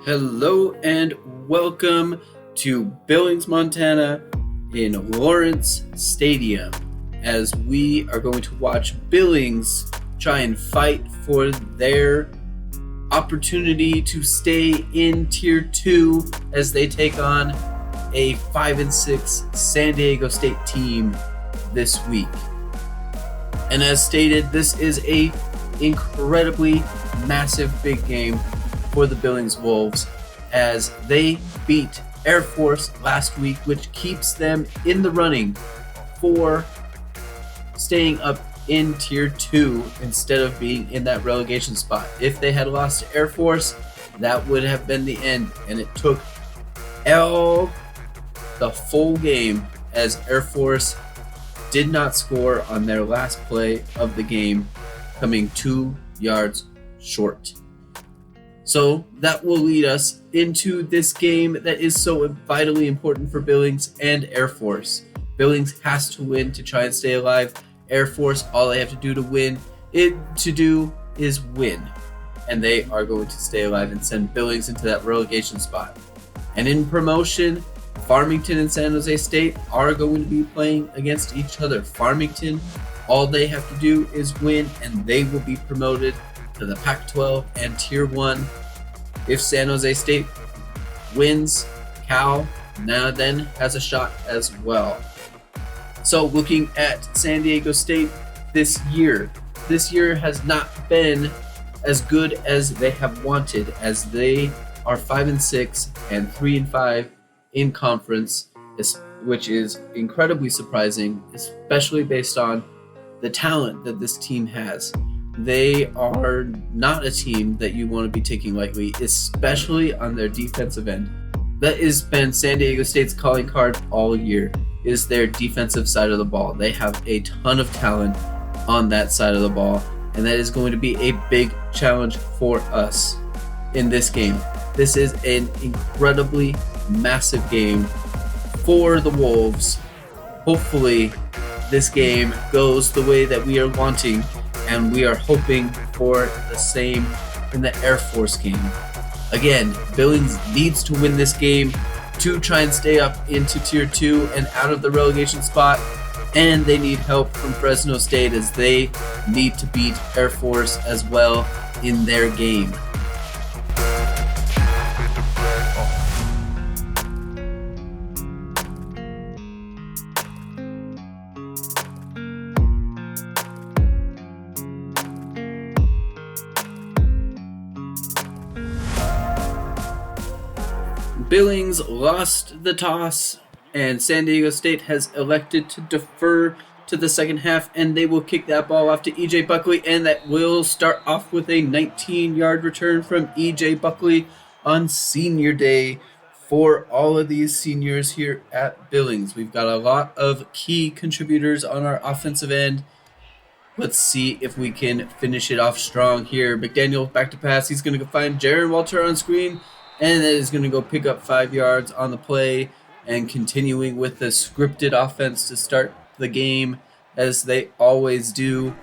Hello and welcome to Billings, Montana in Lawrence Stadium as we are going to watch Billings try and fight for their opportunity to stay in Tier 2 as they take on a 5-6 San Diego State team this week. And as stated, this is a incredibly massive big game for the Billings Wolves as they beat Air Force last week, which keeps them in the running for staying up in Tier 2 instead of being in that relegation spot. If they had lost to Air Force, that would have been the end, and it took the full game as Air Force did not score on their last play of the game, coming 2 yards short. So that will lead us into this game that is so vitally important for Billings and Air Force. Billings has to win to try and stay alive. Air Force, all they have to do is win. And they are going to stay alive and send Billings into that relegation spot. And in promotion, Farmington and San Jose State are going to be playing against each other. Farmington, all they have to do is win, and they will be promoted to the Pac-12 and Tier 1. If San Jose State wins, Cal now then has a shot as well. So looking at San Diego State this year has not been as good as they have wanted, as they are 5-6 and 3-5 in conference, which is incredibly surprising, especially based on the talent that this team has. They are not a team that you want to be taking lightly, especially on their defensive end. That has been San Diego State's calling card all year, is their defensive side of the ball. They have a ton of talent on that side of the ball, and that is going to be a big challenge for us in this game. This is an incredibly massive game for the Wolves. Hopefully, this game goes the way that we are wanting, and we are hoping for the same in the Air Force game. Again, Billings needs to win this game to try and stay up into Tier 2 and out of the relegation spot, and they need help from Fresno State as they need to beat Air Force as well in their game. Billings lost the toss, and San Diego State has elected to defer to the second half, and they will kick that ball off to EJ Buckley, and that will start off with a 19-yard return from EJ Buckley on senior day for all of these seniors here at Billings. We've got a lot of key contributors on our offensive end. Let's see if we can finish it off strong here. McDaniel back to pass. He's going to go find Jaron Walter on screen, and that is going to go pick up 5 yards on the play, and continuing with the scripted offense to start the game as they always do.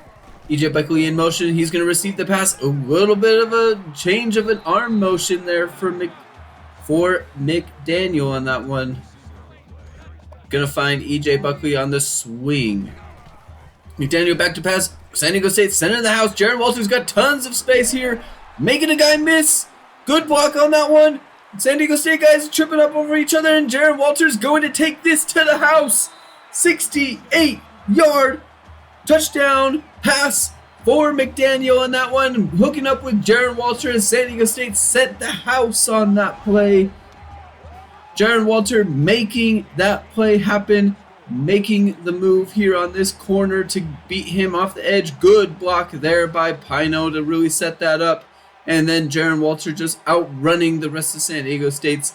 EJ Buckley in motion. He's going to receive the pass. A little bit of a change of an arm motion there for McDaniel on that one. Going to find EJ Buckley on the swing. McDaniel back to pass. San Diego State center of the house. Jaron Walter's got tons of space here, making a guy miss. Good block on that one. San Diego State guys tripping up over each other, and Jaron Walters going to take this to the house. 68-yard touchdown pass for McDaniel on that one. Hooking up with Jaron Walter, and San Diego State set the house on that play. Jaron Walter making that play happen, making the move here on this corner to beat him off the edge. Good block there by Pino to really set that up. And then Jaron Walter just outrunning the rest of San Diego State's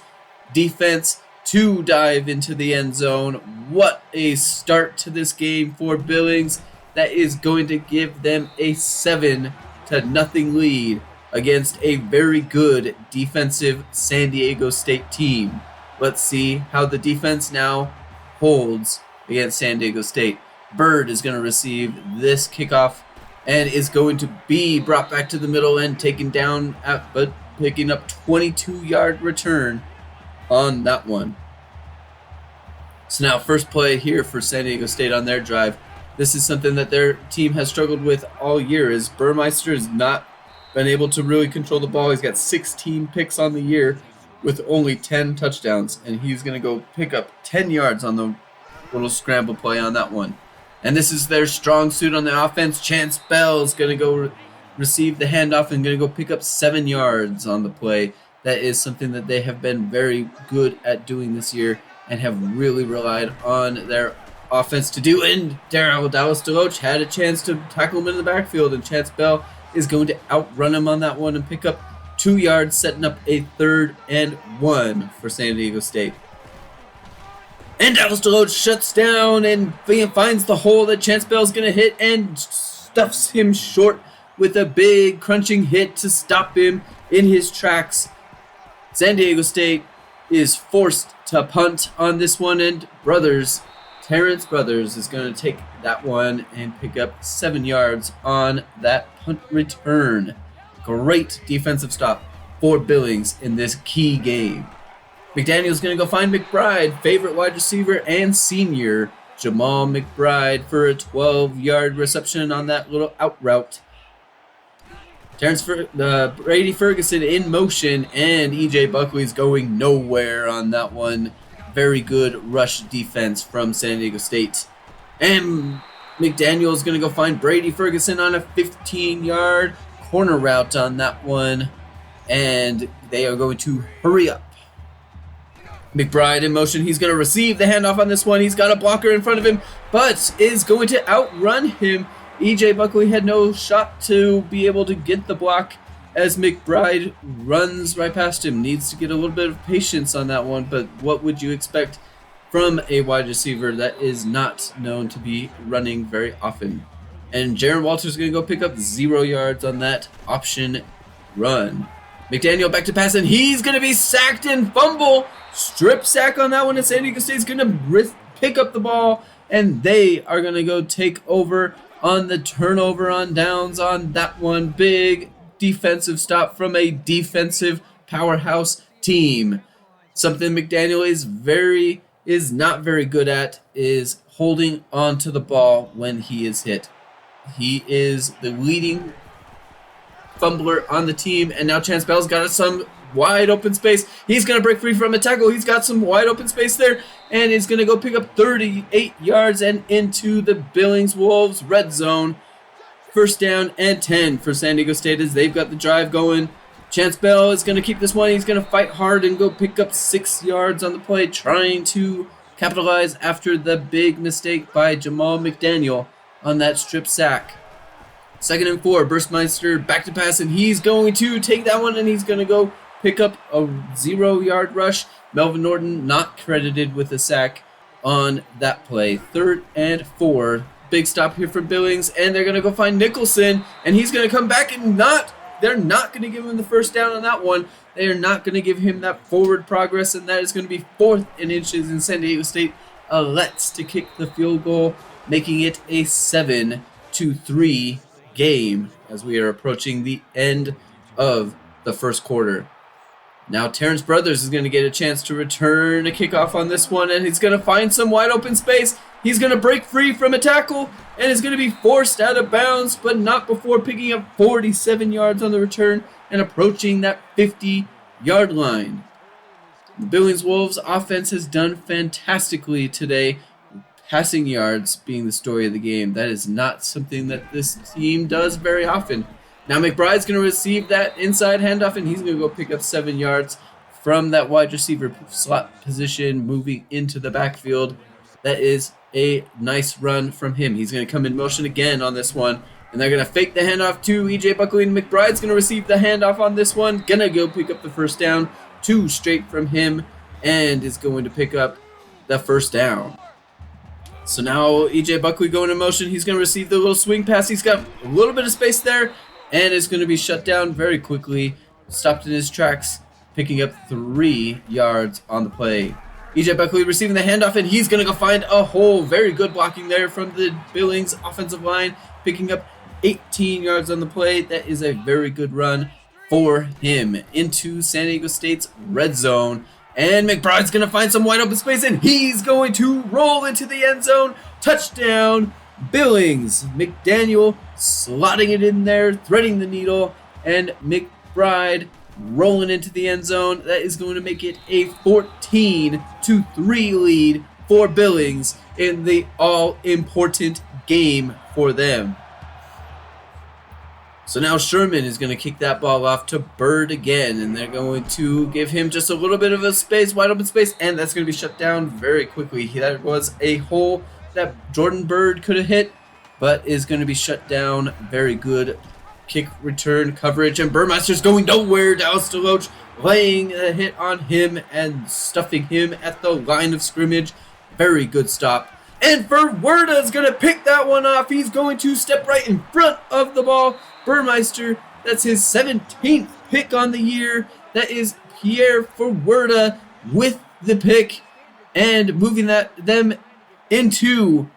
defense to dive into the end zone. What a start to this game for Billings. That is going to give them a 7-0 lead against a very good defensive San Diego State team. Let's see how the defense now holds against San Diego State. Bird is going to receive this kickoff and is going to be brought back to the middle and taken down, but picking up 22-yard return on that one. So now first play here for San Diego State on their drive. This is something that their team has struggled with all year, is Burmeister has not been able to really control the ball. He's got 16 picks on the year with only 10 touchdowns, and he's going to go pick up 10 yards on the little scramble play on that one. And this is their strong suit on the offense. Chance Bell is going to go receive the handoff and going to go pick up 7 yards on the play. That is something that they have been very good at doing this year and have really relied on their offense to do. And Dallas DeLoach had a chance to tackle him in the backfield, and Chance Bell is going to outrun him on that one and pick up 2 yards, setting up a 3rd and 1 for San Diego State. And Dallas DeLoach shuts down and finds the hole that Chance Bell is going to hit and stuffs him short with a big crunching hit to stop him in his tracks. San Diego State is forced to punt on this one, and Terrence Brothers is going to take that one and pick up 7 yards on that punt return. Great defensive stop for Billings in this key game. McDaniel's going to go find McBride, favorite wide receiver and senior Jamal McBride, for a 12-yard reception on that little out route. Brady Ferguson in motion, and E.J. Buckley's going nowhere on that one. Very good rush defense from San Diego State. And McDaniel's going to go find Brady Ferguson on a 15-yard corner route on that one, and they are going to hurry up. McBride in motion. He's going to receive the handoff on this one. He's got a blocker in front of him, but is going to outrun him. E.J. Buckley had no shot to be able to get the block as McBride runs right past him. Needs to get a little bit of patience on that one, but what would you expect from a wide receiver that is not known to be running very often? And Jaron Walters is going to go pick up 0 yards on that option run. McDaniel back to pass, and he's going to be sacked and fumble. Strip sack on that one, and San Diego State's going to pick up the ball, and they are going to go take over on the turnover on downs on that one. Big defensive stop from a defensive powerhouse team. Something McDaniel is not very good at is holding on to the ball when he is hit. He is the leading fumbler on the team, and now Chance Bell's got some wide open space. He's going to break free from a tackle. He's got some wide open space there, and he's going to go pick up 38 yards and into the Billings Wolves red zone. 1st down and 10 for San Diego State as they've got the drive going. Chance Bell is going to keep this one. He's going to fight hard and go pick up 6 yards on the play, trying to capitalize after the big mistake by Jamal McDaniel on that strip sack. 2nd and 4, Burmeister back to pass, and he's going to take that one, and he's going to go pick up a 0-yard rush. Melvin Norton not credited with a sack on that play. 3rd and 4. Big stop here for Billings, and they're going to go find Nicholson, and he's going to come back and they're not going to give him the 1st down on that one. They are not going to give him that forward progress, and that is going to be 4th and inches, in San Diego State elects to kick the field goal, making it a 7-3 game as we are approaching the end of the 1st quarter. Now Terrence Brothers is going to get a chance to return a kickoff on this one, and he's going to find some wide open space. He's going to break free from a tackle and is going to be forced out of bounds, but not before picking up 47 yards on the return and approaching that 50-yard line. The Billings Wolves offense has done fantastically today, passing yards being the story of the game. That is not something that this team does very often. Now McBride's going to receive that inside handoff, and he's going to go pick up 7 yards from that wide receiver slot position, moving into the backfield. That is a nice run from him. He's going to come in motion again on this one, and they're going to fake the handoff to E.J. Buckley, and McBride's going to receive the handoff on this one. Going to go pick up the 1st down, 2 straight from him, and is going to pick up the 1st down. So now E.J. Buckley going in motion. He's going to receive the little swing pass. He's got a little bit of space there, and is going to be shut down very quickly. Stopped in his tracks, picking up 3 yards on the play. E.J. Buckley receiving the handoff, and he's going to go find a hole. Very good blocking there from the Billings offensive line, picking up 18 yards on the play. That is a very good run for him into San Diego State's red zone. And McBride's going to find some wide open space, and he's going to roll into the end zone. Touchdown, Billings. McDaniel slotting it in there, threading the needle, and McBride rolling into the end zone. That is going to make it a 14-3 lead for Billings in the all-important game for them. So now Sherman is going to kick that ball off to Bird again, and they're going to give him just a little bit of a space, wide open space, and that's going to be shut down very quickly. That was a hole that Jordan Bird could have hit, but is going to be shut down. Very good kick return coverage, and Burmeister's going nowhere. Dallas DeLoach laying a hit on him and stuffing him at the line of scrimmage. Very good stop. And Verwerda is going to pick that one off. He's going to step right in front of the ball. Burmeister, that's his 17th pick on the year. That is Pierre Verwerda with the pick and moving them into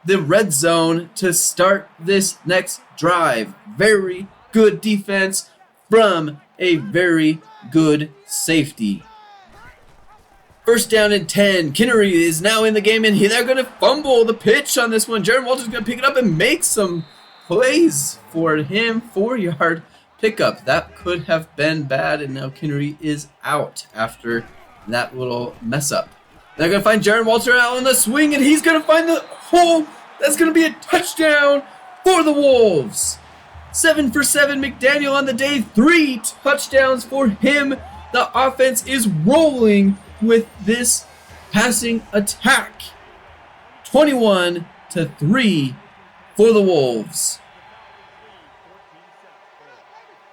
the red zone to start this next drive. Very good defense from a very good safety. First down and 10. Kinnery is now in the game, and they're going to fumble the pitch on this one. Jaron Walter's going to pick it up and make some plays for him. 4-yard pickup. That could have been bad, and now Kinnery is out after that little mess up. They're going to find Jaron Walter out on the swing, and he's going to find the hole. That's going to be a touchdown for the Wolves. 7 for 7 McDaniel on the day. 3 touchdowns for him. The offense is rolling with this passing attack. 21-3 for the Wolves.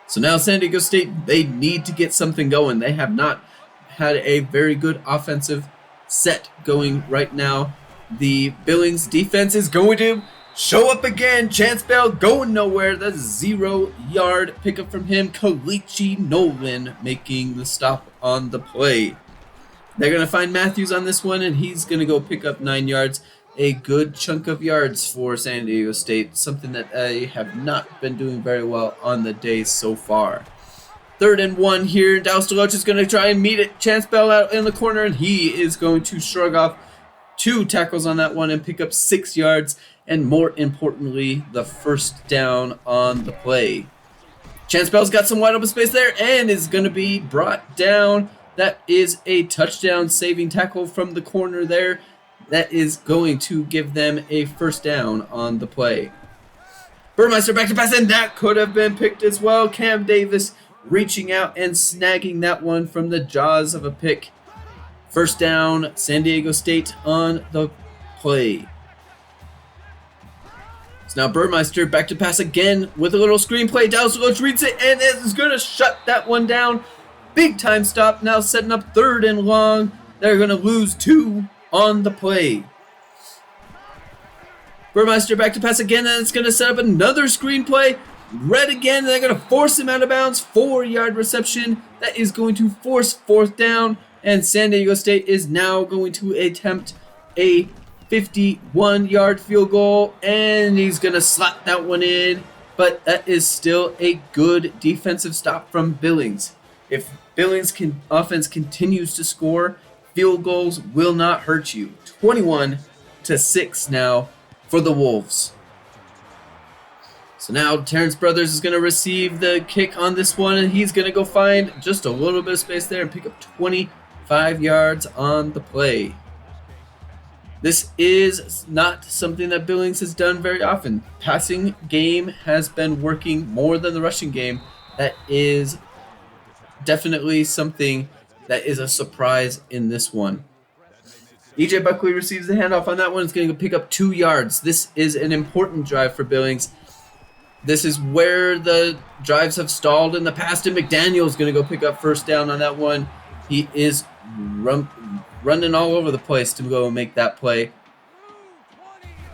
So now San Diego State, they need to get something going. They have not had a very good offensive set going right now. The Billings defense is going to show up again. Chance Bell going nowhere. That's a 0-yard pickup from him. Kalichi Nolan making the stop on the play. They're going to find Matthews on this one, and he's going to go pick up 9 yards. A good chunk of yards for San Diego State, something that they have not been doing very well on the day so far. 3rd and 1 here. Dallas DeLoach is going to try and meet it. Chance Bell out in the corner, and he is going to shrug off 2 tackles on that one and pick up 6 yards, and more importantly, the first down on the play. Chance Bell's got some wide open space there and is going to be brought down. That is a touchdown saving tackle from the corner there. That is going to give them a first down on the play. Burmeister back to pass, and that could have been picked as well. Cam Davis reaching out and snagging that one from the jaws of a pick. First down, San Diego State on the play. So now Burmeister back to pass again with a little screenplay. Dallas DeLoach reads it and is going to shut that one down. Big time stop, now setting up 3rd and long. They're going to lose 2 on the play. Burmeister back to pass again, and it's going to set up another screenplay. Red again, and they're going to force him out of bounds. 4-yard reception. That is going to force 4th down, and San Diego State is now going to attempt a 51-yard field goal, and he's going to slot that one in, but that is still a good defensive stop from Billings. If Billings' offense continues to score, field goals will not hurt you. 21-6 now for the Wolves. So now Terrence Brothers is going to receive the kick on this one, and he's going to go find just a little bit of space there and pick up 25 yards on the play. This is not something that Billings has done very often. Passing game has been working more than the rushing game. That is definitely something that is a surprise in this one. EJ Buckley receives the handoff on that one. It's going to pick up 2 yards. This is an important drive for Billings. This is where the drives have stalled in the past, and McDaniel's going to go pick up first down on that one. He is running all over the place to go and make that play.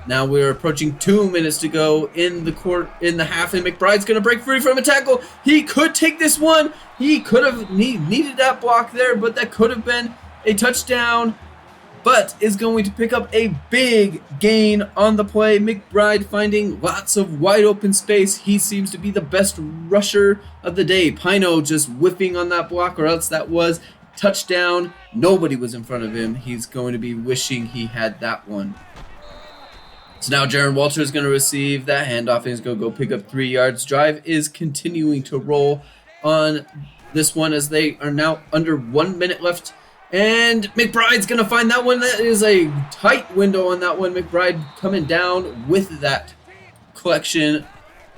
Now we're approaching 2 minutes to go in the half, and McBride's going to break free from a tackle. He could take this one. He could have needed that block there, but that could have been a touchdown. but is going to pick up a big gain on the play. McBride finding lots of wide open space. He seems to be the best rusher of the day. Pino just whiffing on that block, or else that was touchdown. Nobody was in front of him. He's going to be wishing he had that one. So now Jaron Walter is going to receive that handoff, and he's going to go pick up 3 yards. Drive is continuing to roll on this one as they are now under 1 minute left. And McBride's going to find that one. That is a tight window on that one. McBride coming down with that collection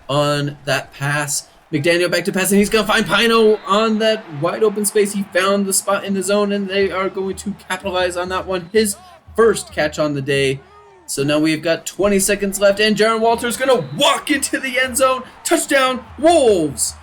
on that pass. McDaniel back to pass, and he's going to find Pino on that wide open space. He found the spot in the zone, and they are going to capitalize on that one. His first catch on the day. So now we've got 20 seconds left, and Jaron Walter is going to walk into the end zone. Touchdown, Wolves!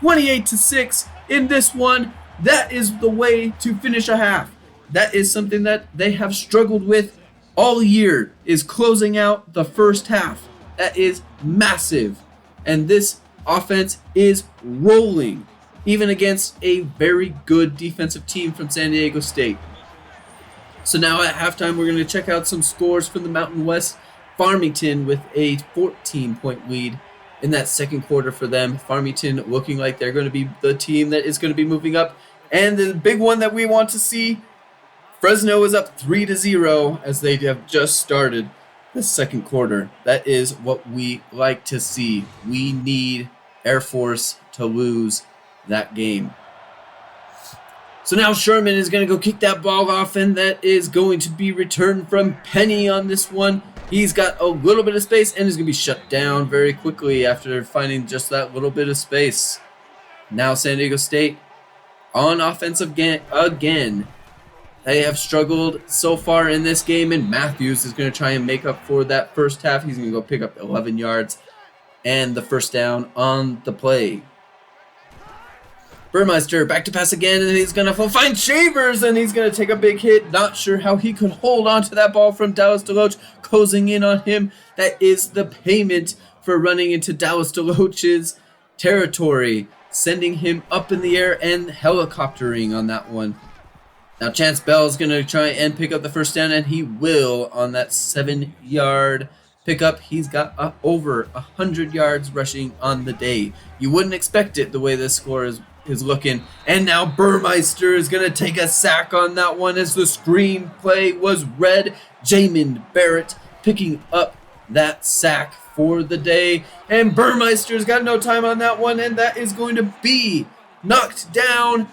28-6 in this one. That is the way to finish a half. That is something that they have struggled with all year, is closing out the first half. That is massive. And this offense is rolling, even against a very good defensive team from San Diego State. So now at halftime, we're going to check out some scores from the Mountain West. Farmington with a 14-point lead in that second quarter for them. Farmington looking like they're going to be the team that is going to be moving up. And the big one that we want to see, Fresno is up 3-0 as they have just started the second quarter. That is what we like to see. We need Air Force to lose that game. So now Sherman is going to go kick that ball off, and that is going to be returned from Penny on this one. He's got a little bit of space and is going to be shut down very quickly after finding just that little bit of space. Now San Diego State on offense again. They have struggled so far in this game, and Matthews is going to try and make up for that first half. He's going to go pick up 11 yards and the first down on the play. Burmeister back to pass again, and he's going to find Shavers, and he's going to take a big hit. Not sure how he could hold on to that ball from Dallas DeLoach, closing in on him. That is the payment for running into Dallas DeLoach's territory, sending him up in the air and helicoptering on that one. Now Chance Bell is going to try and pick up the first down, and he will on that 7-yard pickup. He's got over 100 yards rushing on the day. You wouldn't expect it the way this score is looking. And now Burmeister is going to take a sack on that one as the screenplay was read. Jamin Barrett picking up that sack for the day. And Burmeister's got no time on that one, and that is going to be knocked down.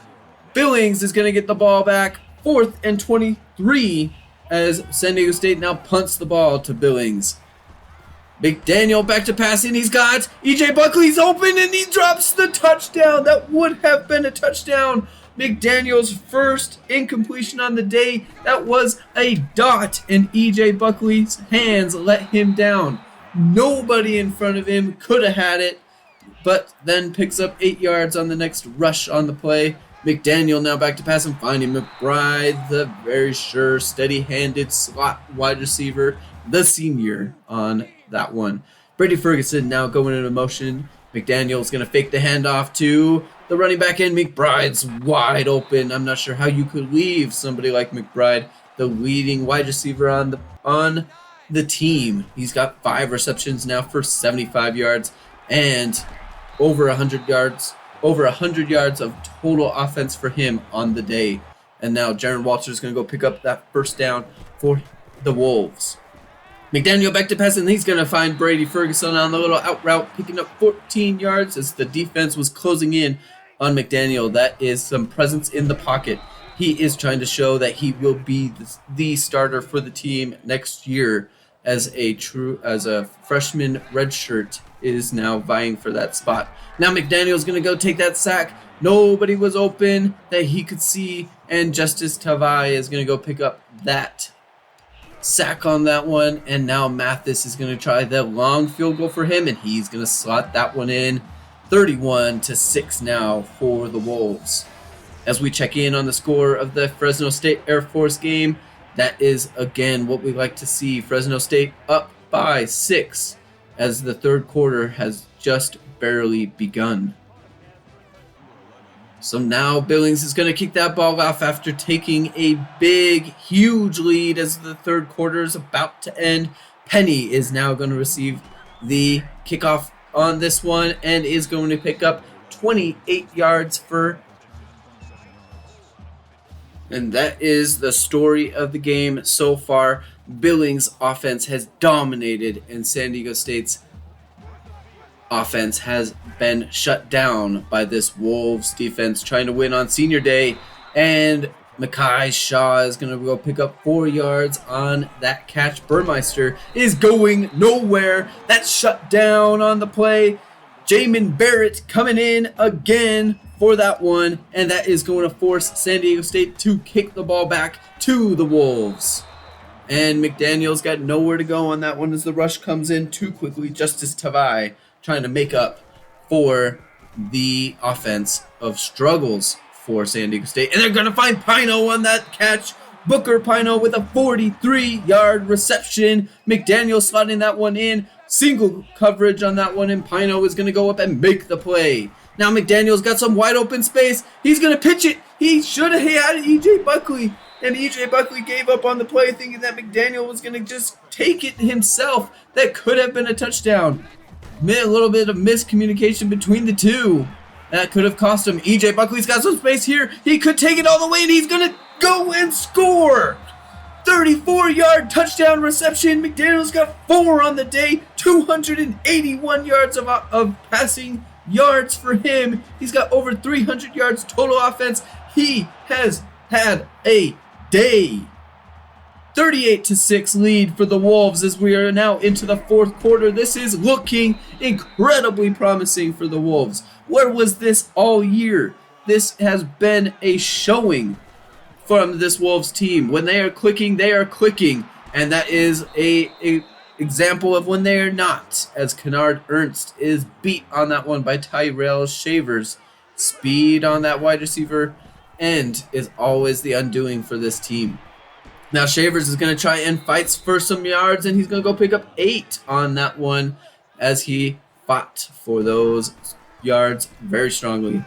Billings is going to get the ball back. 4th and 23 as San Diego State now punts the ball to Billings. McDaniel back to passing. He's got E.J. Buckley's open, and he drops the touchdown. That would have been a touchdown. McDaniel's first incompletion on the day. That was a dot, and E.J. Buckley's hands let him down. Nobody in front of him could have had it, but then picks up 8 yards on the next rush on the play. McDaniel now back to pass and finding McBride, the very sure, steady-handed slot wide receiver, the senior on that one. Brady Ferguson now going into motion. McDaniel's going to fake the handoff to the running back, and McBride's wide open. I'm not sure how you could leave somebody like McBride, the leading wide receiver on the team. He's got 5 receptions now for 75 yards and over 100 yards. Over 100 yards of total offense for him on the day. And now Jaron Walter is going to go pick up that first down for the Wolves. McDaniel back to pass, and he's going to find Brady Ferguson on the little out route, picking up 14 yards as the defense was closing in on McDaniel. That is some presence in the pocket. He is trying to show that he will be the starter for the team next year as a freshman redshirt is now vying for that spot. Now McDaniel's going to go take that sack. Nobody was open that he could see, and Justice Tavai is going to go pick up that sack on that one. And now Mathis is going to try the long field goal for him, and he's going to slot that one in. 31-6 now for the Wolves. As we check in on the score of the Fresno State Air Force game, that is again what we like to see. Fresno State up by 6 as the third quarter has just barely begun. So now Billings is going to kick that ball off after taking a big, huge lead as the third quarter is about to end. Penny is now going to receive the kickoff on this one and is going to pick up 28 yards for. And that is the story of the game so far. Billings' offense has dominated, and San Diego State's offense has been shut down by this Wolves defense trying to win on senior day. And Mekhi Shaw is going to go pick up 4 yards on that catch. Burmeister is going nowhere. That's shut down on the play. Jamin Barrett coming in again for that one, and that is going to force San Diego State to kick the ball back to the Wolves. And McDaniel's got nowhere to go on that one as the rush comes in too quickly. Justice Tavai trying to make up for the offense of struggles for San Diego State. And they're going to find Pino on that catch. Booker Pino with a 43-yard reception. McDaniel slotting that one in. Single coverage on that one, and Pino is going to go up and make the play. Now McDaniel's got some wide open space. He's going to pitch it. He should have had E.J. Buckley. And E.J. Buckley gave up on the play thinking that McDaniel was going to just take it himself. That could have been a touchdown. A little bit of miscommunication between the two. That could have cost him. E.J. Buckley's got some space here. He could take it all the way, and he's going to go and score. 34-yard touchdown reception. McDaniel's got 4 on the day. 281 yards of passing yards for him. He's got over 300 yards total offense. He has had a day. 38-6 lead for the Wolves as we are now into the fourth quarter. This is looking incredibly promising for the Wolves. Where was this all year? This has been a showing from this Wolves team. When they are clicking, they are clicking. And that is a example of when they are not, as Kennard Ernst is beat on that one by Tyrell Shavers. Speed on that wide receiver end is always the undoing for this team. Now Shavers is going to try and fights for some yards, and he's going to go pick up 8 on that one as he fought for those yards very strongly.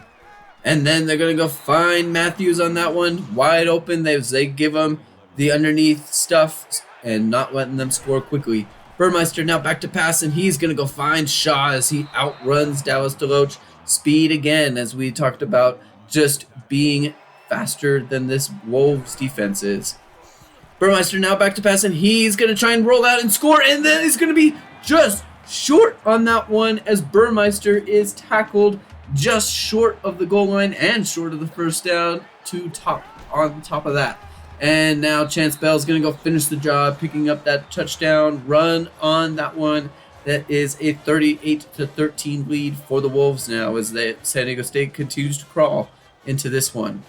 And then they're going to go find Matthews on that one, wide open. They give him the underneath stuff and not letting them score quickly. Burmeister now back to pass, and he's going to go find Shaw as he outruns Dallas DeLoach. Speed again, as we talked about, just being faster than this Wolves defense is. Burmeister now back to pass, and he's going to try and roll out and score, and then he's going to be just short on that one as Burmeister is tackled just short of the goal line and short of the first down on top of that. And now Chance Bell's going to go finish the job, picking up that touchdown run on that one. That is a 38-13 lead for the Wolves now as San Diego State continues to crawl into this one.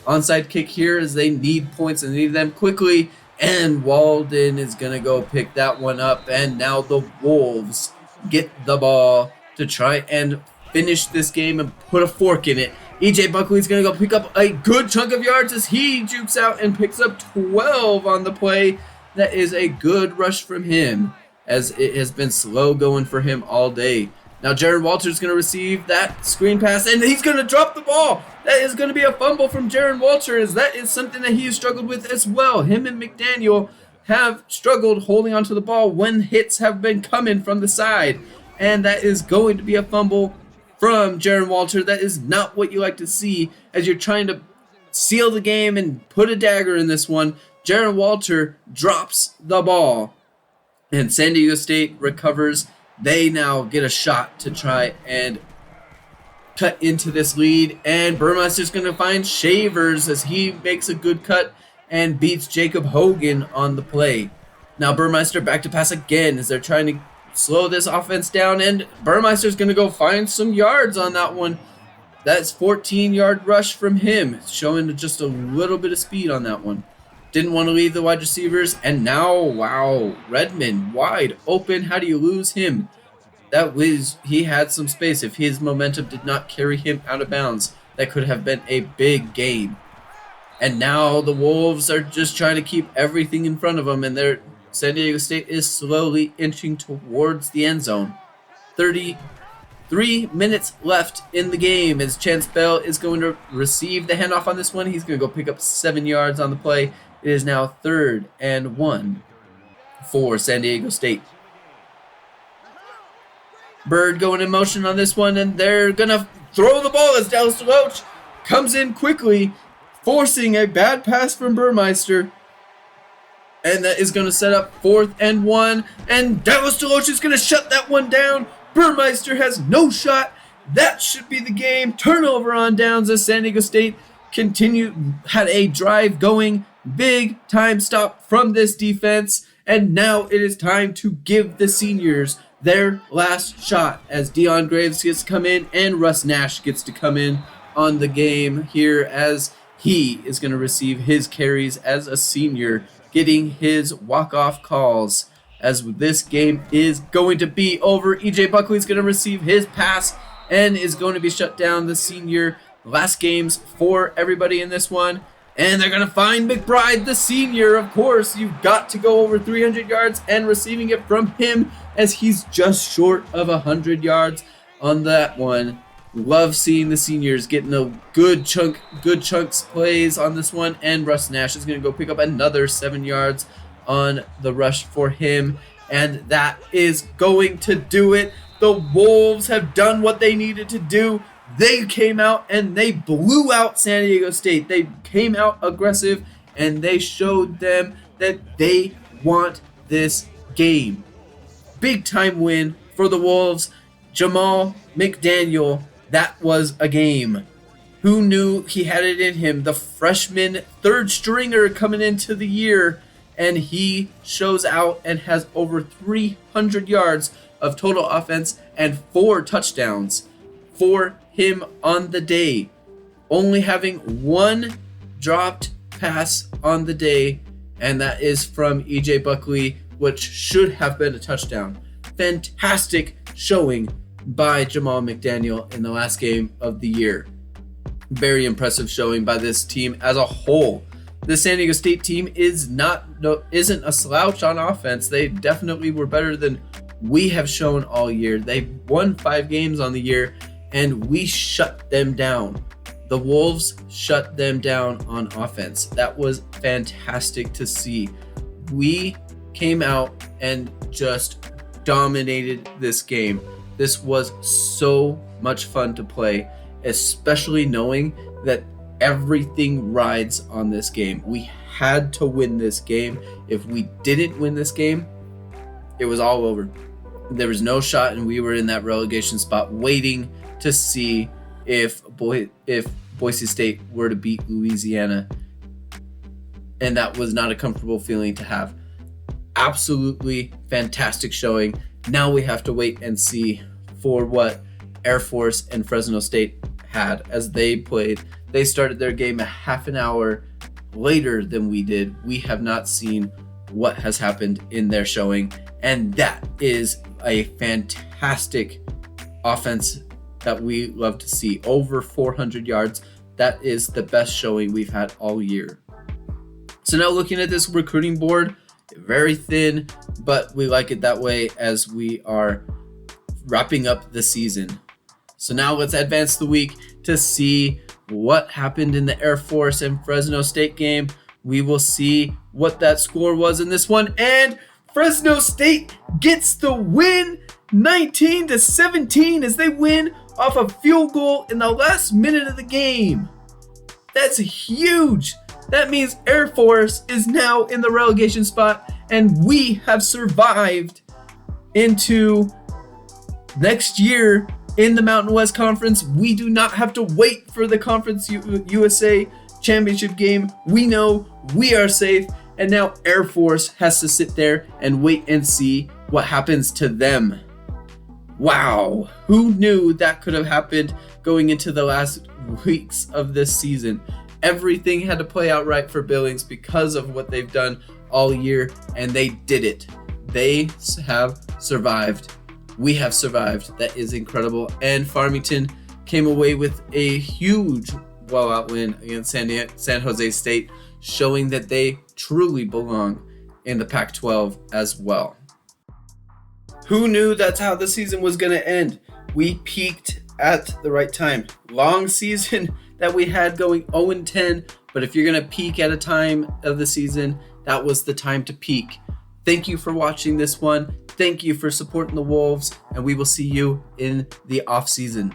Onside kick here as they need points and need them quickly. And Walden is going to go pick that one up. And now the Wolves get the ball to try and finish this game and put a fork in it. E.J. Buckley's going to go pick up a good chunk of yards as he jukes out and picks up 12 on the play. That is a good rush from him as it has been slow going for him all day. Now Jaron Walter's going to receive that screen pass, and he's going to drop the ball. That is going to be a fumble from Jaron Walter, as that is something that he has struggled with as well. Him and McDaniel have struggled holding onto the ball when hits have been coming from the side. And that is going to be a fumble from Jaron Walter. That is not what you like to see as you're trying to seal the game and put a dagger in this one. Jaron Walter drops the ball, and San Diego State recovers. They now get a shot to try and cut into this lead, and Burmeister's going to find Shavers as he makes a good cut and beats Jacob Hogan on the play. Now Burmeister back to pass again as they're trying to slow this offense down, and Burmeister's going to go find some yards on that one. That's 14-yard rush from him, showing just a little bit of speed on that one. Didn't want to leave the wide receivers, and now, wow, Redmond wide open. How do you lose him? He had some space. If his momentum did not carry him out of bounds, that could have been a big gain. And now the Wolves are just trying to keep everything in front of them, and San Diego State is slowly inching towards the end zone. 3 minutes left in the game as Chance Bell is going to receive the handoff on this one. He's going to go pick up 7 yards on the play. It is now 3rd and 1 for San Diego State. Bird going in motion on this one, and they're going to throw the ball as Dallas DeLoach comes in quickly, forcing a bad pass from Burmeister. And that is going to set up 4th and 1, and Dallas DeLoach is going to shut that one down. Burmeister has no shot. That should be the game. Turnover on downs as San Diego State had a drive going. Big time stop from this defense. And now it is time to give the seniors their last shot as Dion Graves gets to come in and Russ Nash gets to come in on the game here as he is going to receive his carries as a senior, getting his walk-off calls. As this game is going to be over, EJ Buckley is going to receive his pass and is going to be shut down. The senior last games for everybody in this one. And they're going to find McBride, the senior. Of course, you've got to go over 300 yards and receiving it from him as he's just short of 100 yards on that one. Love seeing the seniors getting a good chunks plays on this one. And Russ Nash is going to go pick up another 7 yards on the rush for him, and that is going to do it. The Wolves have done what they needed to do. They came out and they blew out San Diego State. They came out aggressive and they showed them that they want this game. Big time win for the Wolves. Jamal McDaniel, that was a game. Who knew he had it in him? The freshman third stringer coming into the year, and he shows out and has over 300 yards of total offense and 4 touchdowns for him on the day. Only having 1 dropped pass on the day, and that is from EJ Buckley, which should have been a touchdown. Fantastic showing by Jamal McDaniel in the last game of the year. Very impressive showing by this team as a whole. The San Diego State team isn't a slouch on offense. They definitely were better than we have shown all year. They won 5 games on the year, and we shut them down. The Wolves shut them down on offense. That was fantastic to see. We came out and just dominated this game. This was so much fun to play, especially knowing that everything rides on this game. We had to win this game. If we didn't win this game, it was all over. There was no shot, and we were in that relegation spot waiting to see if Boise State were to beat Louisiana. And that was not a comfortable feeling to have. Absolutely fantastic showing. Now we have to wait and see for what Air Force and Fresno State had as they played. They started their game a half an hour later than we did. We have not seen what has happened in their showing, and that is a fantastic offense that we love to see. Over 400 yards. That is the best showing we've had all year. So now looking at this recruiting board, very thin, but we like it that way as we are wrapping up the season. So now let's advance the week to see what happened in the Air Force and Fresno State game. We will see what that score was in this one, and Fresno State gets the win, 19-17, as they win off a field goal in the last minute of the game. That's huge. That means Air Force is now in the relegation spot, and we have survived into next year in the Mountain West Conference. We do not have to wait for the Conference USA championship game. We know we are safe, and now Air Force has to sit there and wait and see what happens to them. Wow, who knew that could have happened going into the last weeks of this season? Everything had to play out right for Billings because of what they've done all year, and they did it. They have survived. We have survived. That is incredible. And Farmington came away with a huge blowout win against San Jose State, showing that they truly belong in the Pac-12 as well. Who knew that's how the season was going to end? We peaked at the right time. Long season that we had going 0-10, but if you're going to peak at a time of the season, that was the time to peak. Thank you for watching this one. Thank you for supporting the Wolves, and we will see you in the off season.